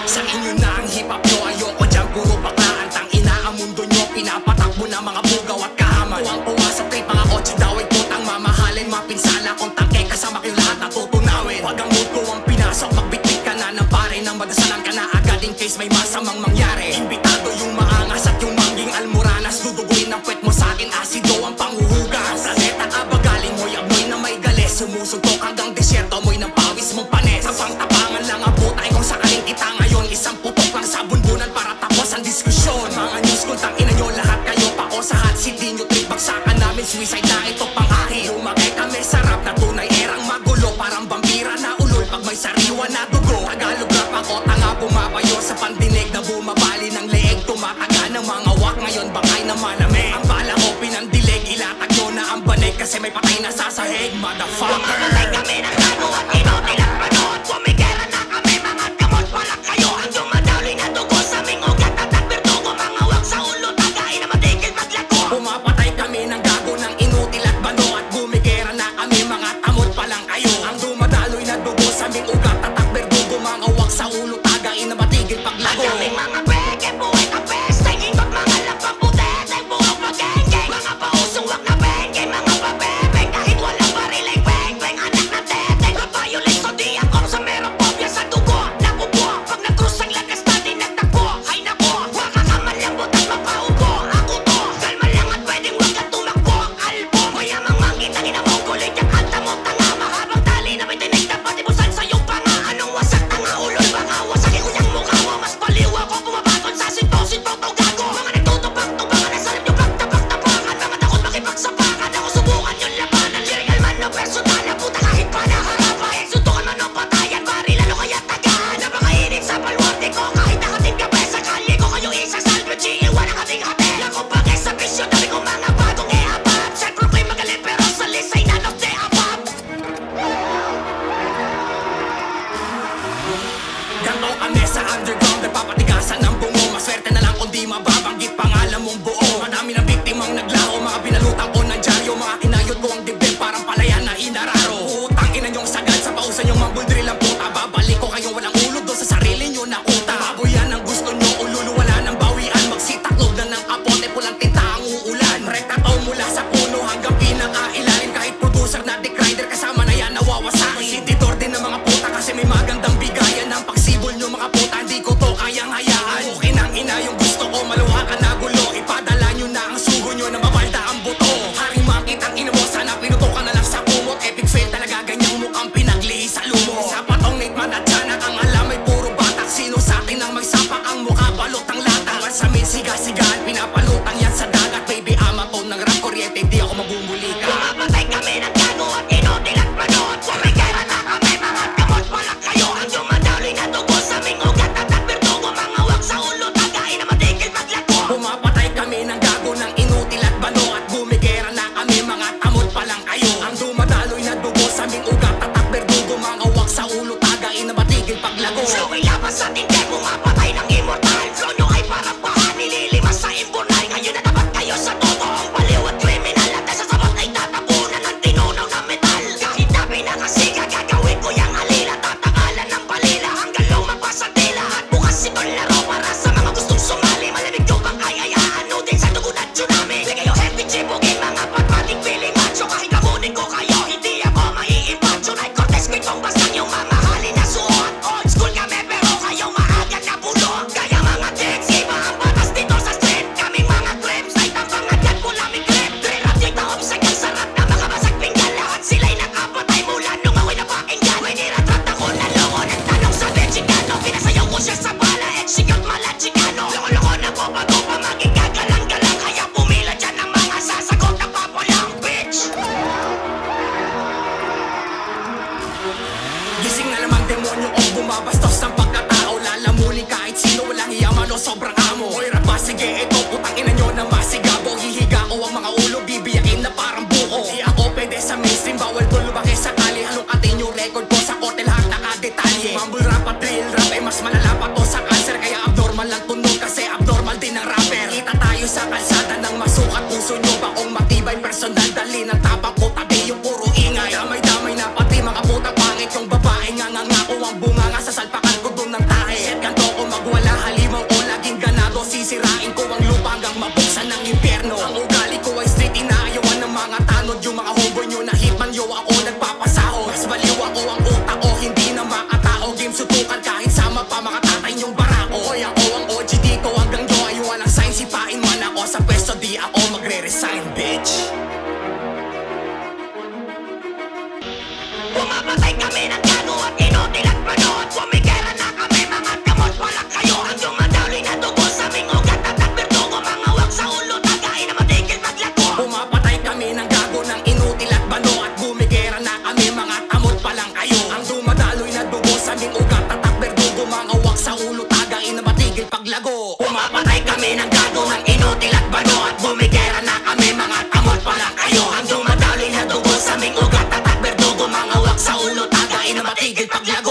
Sa inyo na ang hip-hop nyo, ayoko dyan puro baklaan. Tangina ang mundo nyo, pinapatakbo na mga bugaw at kahaman. Tuwang-tuwa sa tape, mga kotse daw ay putang mamahalin. Mapinsala kung tangke, kasama kayong lahat natutunawin. Pag ang mood ko ang pinasok, magbitbit ka na ng pare. Nang madasalan ka na agad in case may masamang mangyari. Imbitado yung maangas at yung mangging almoranas. Duduguin ang puwet mo sa'kin, asido ang panghuhugas. Sa neta abagaling mo'y amoy na may galis. Sumusuntok hanggang desyerto, amoy ng pawis mong panes. Tapang-tapangan lang ang putay kung sakaling kita ngayon. Isang putok lang sa bunbunan para tapos ang diskusyon. Mga news kung tangina nyo, lahat kayo pako sa hot seat. Di nyo trip, bagsakan namin, suicide na ito pang ahi. Lumaki kami sa rap na tunay, erang magulo. Parang vampira na ulol pag may sariwa na dugo. Tagalog rap ako, tanga bumabayo sa pandinig na bumabali ng leeg. Tumataga ng mga wak, ngayon bangay na malamig. Ang bala ko pinandilig, ilatag nyo na ang banig. Kasi may patay na sasahig, motherfucker. Mamatay kami ng gago at inutil at panood. Pumigera na kami, mga kamot pala kayo. Ang dumadaloy na dugo sa aming ugat at nagberdugo. Mga wak sa ulo, tagain na matigil maglago. Pumapatay kami ng gago ng inutil at bano. At bumigera na kami, mga tamot pa lang kayo. Ang dumadaloy na dugo sa aming ugat at nagberdugo. Mga wak sa ulo, tagain na matigil paglago. Ang aming mga peke, buhay ka pes. Tingin ba't mga lampang putet ay buhok magengeng. Mga pausong wak na bengeng, mga pabebeng. Kahit walang baril ay beng-beng, anak na teteng. Kabayolin so di ako sa merong popya sa dugo. Nakupo, pag nag-cruise ang lakas na di nagtakbo. Hay nako, makakaman butat mapaupo. Ako to, kalma lang at pwedeng wag ka tumakbo. Albo, mayamang manggit ang inamong kulit. Yung kanta mo tanga, mahabang tali na may tinig na patibusan sa iyong panga. Anong wasak tanga ulol, baka wasakin ko niyang mukha mo. Mas baliw ako bumabatol sa sinto-sinto to gago. Mga nagtutupang-tupangan na sarap yung pagtapak-tapakan. Mga takot makipagsapakan, ako subukan yung labanan. Lyrical man o personal na puta kahit pa naharapan. Suntukan man o patayan, barilan o kaya tagaan. Napakainit sa palwarte ko kahit nakating kape sa kalye ko. Kayong isang salvage, iiwan ang ating hati. Lako bagay sa bisyo, dami kong mga bagong e-abab. Self-proclaim magaling pero sa list ay none of the above. Ganto kami sa underground, nagpapatigasan ng bungo. Maswerte na lang kung di mababanggit pangalan mong buo. Madami ng biktimang naglaho, mga binalutang ko ng dyaryo. Mga kinayot ko ang dibdib, parang palayan na inararo. Utang ina nyong sagad, sa pausan nyong mambuldril ang puta. Babalik ko kayong walang ulo doon sa sarili nyo na uta. Baboyan ang gusto nyo, ululu wala ng bawian. Magsitaklog na ng kapote, pulang tinta ang uulan. Rekta to mula sa puno hanggang pinakailalim. Kahit producer na dick rider, kasama na yan nawawasakin. Sintidor din ng mga puta kasi may magandang bigayan. Ang pagsibol nyo mga puta, hindi ko to kayang hayaan. Bukin ang ina yung gusto ko, maluwakan na gulo. Ipadala nyo na ang sugo nyo na mabalda ang buto. Haring makit ang ina mo, sana pinutukan na lang sa kumot. Epic fail talaga, ganyang mukhang pinaglihi sa lumo. Sa patong Nate Man at Janak, ang alam ay puro batak. Sino sa atin ang may sapak, ang mukha balot ang latak. Ang samin siga-sigaan, pinapalutang yan sa dagat. Baby, ama to ng rap kuryente, di ako mabumulika. Mamatay kami ng gago at inutil at panood. Pumigera na kami, mga kamot pala kayo. Ang dumadaloy na dugo sa aming ugat at nagberdugo. Mga wak sa ulo, tagain na matigil maglago. Pumapatay kami ng gago ng inutil at bano. At bumigera na kami, mga tamot pa lang kayo. Ang dumadaloy na dugo sa aming ugat at takberdugo. Mga wak sa ulo, tagain na matigil paglago. Flow ay laban sa tindi, pumapatay ng immortal. Flow nyo ay parang paha, nililimas sa imbunal. Ngayon na dapat kayo sa totoong baliw at kriminal. At sa sabat ay tatapunan ng tinunaw na metal. Kahit na pinakasiga, gagawin ko yung alila. Tatakalan ng balila hanggang lumabas sa tila. At bukas itong laro para sa mga gustong sumali. Malamig nyo bang ay ayahanutin sa dugo na tsunami. Di kayo healthy chibugin, mga patpating feeling macho. Kahit lamunin ko kayo, hindi ako maiimpacho. Ay Cortez, kitong bastang yung mamahalin na suot. Old school kami pero kayo maaga na bulok. Kaya mga dicks, iba ang batas dito sa street. Kaming mga clips ay tampangan yan po laming clip. Trap yung taom sa sarap na mga basag pinggan. Lahat sila'y nakapatay mula nung ako'y napakinggan. May niratrat ako na loko, nagtanong sa Mexicano. Pinasayaw ko siya sa bala, execute mala Chicano. Loko-loko na po bago pa maging gagalang-galang. Kaya pumila dyan ang mga sasagot na papulang bitch. Gising na naman demonyo o bumabastos ng pagkatao. Lalamunin kahit sino, walang hiyaman o sobrang amo. Oy rap ba, sige ito, putang ina nyo na masigabo. Hihiga ko ang mga ulo, bibiyakin na parang buko. Di ako pwede sa mainstream, bawal ko lumaki sa kali. Halungkatin yung record ko sa kote, lahat nakadetalye. Mumble rap at drill rap ay mas malala pa to sa cancer. Kaya abnormal lang tunog kasi abnormal din ang rapper. Kita tayo sa kalsada ng masukat, puso nyo bakong matibay. Personal dali ng tapang ko, tabi yung puro ingay. Damay-damay na pati mga putang pangit. Yung babae nga nga ko ang bunga nga sa salpakan ko doon ng tahe. Set ganto ko matigil paglago. Pumapatay kami ng gago ng inutil at bano, at bumigera na kami, mga tamot pa lang kayo. Ang dumadaloy na dugo sa aming ugat at berdugo, mga wak sa ulo, tagain na matigil paglago.